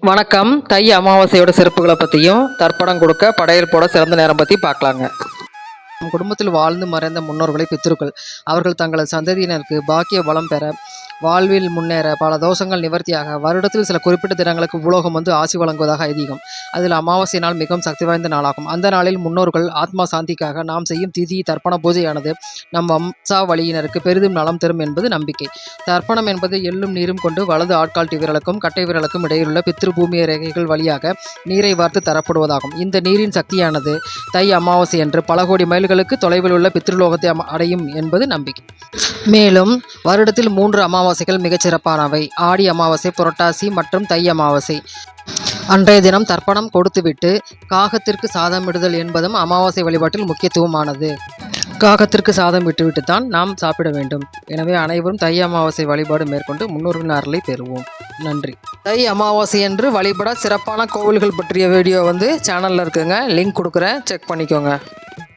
வணக்கம். தை அமாவாசையோட சிறப்புகளை பற்றியும் தர்ப்பணம் கொடுக்க படையல் போட சிறந்த நேரம் பற்றி பார்க்கலாங்க. நம் குடும்பத்தில் வாழ்ந்து மறைந்த முன்னோர்களை பித்ருக்கள் அவர்கள் தங்களது சந்ததியினருக்கு பாக்கிய பலம் பெற வாழ்வில் முன்னேற பல தோஷங்கள் நிவர்த்தியாக வருடத்தில் சில குறிப்பிட்ட தினங்களுக்கு உலோகம் ஆசி வழங்குவதாக ஐதீகம். அதில் அமாவாசை நாள் மிகவும் சக்தி வாய்ந்த நாளாகும். அந்த நாளில் முன்னோர்கள் ஆத்மா சாந்திக்காக நாம் செய்யும் திதி தர்ப்பண பூஜையானது நம் வம்சாவளியினருக்கு பெரிதும் நலம் தரும் என்பது நம்பிக்கை. தர்ப்பணம் என்பது எள்ளும் நீரும் கொண்டு வலது ஆட்கால்ட்டி விரலுக்கும் கட்டை விரலுக்கும் இடையிலுள்ள பித்ரு பூமிய ரேகைகள் வழியாக நீரை வார்த்து தரப்படுவதாகும். இந்த நீரின் சக்தியானது தை அமாவாசை என்று பல கோடி மைல்களுக்கு தொலைவில் உள்ள பித்ருலோகத்தை அடையும் என்பது நம்பிக்கை. மேலும் வருடத்தில் 3 அமாவாசைகள் மிகச் சிறப்பானவை. ஆடி அமாவாசை, புரட்டாசி மற்றும் தை அமாவாசை. அன்றைய தினம் தர்ப்பணம் கொடுத்துவிட்டு காகத்திற்கு சாதம் விடுதல் என்பதும் அமாவாசை வழிபாட்டில் முக்கியத்துவமானது. காகத்திற்கு சாதம் விட்டுவிட்டு தான் நாம் சாப்பிட வேண்டும். எனவே அனைவரும் தை அமாவாசை வழிபாடு மேற்கொண்டு முன்னோர்களின் அருளை பெறுவோம். நன்றி. தை அமாவாசை என்று வழிபட சிறப்பான கோவில்கள் பற்றிய வீடியோ சேனலில் இருக்குங்க. லிங்க் கொடுக்குறேன், செக் பண்ணிக்கோங்க.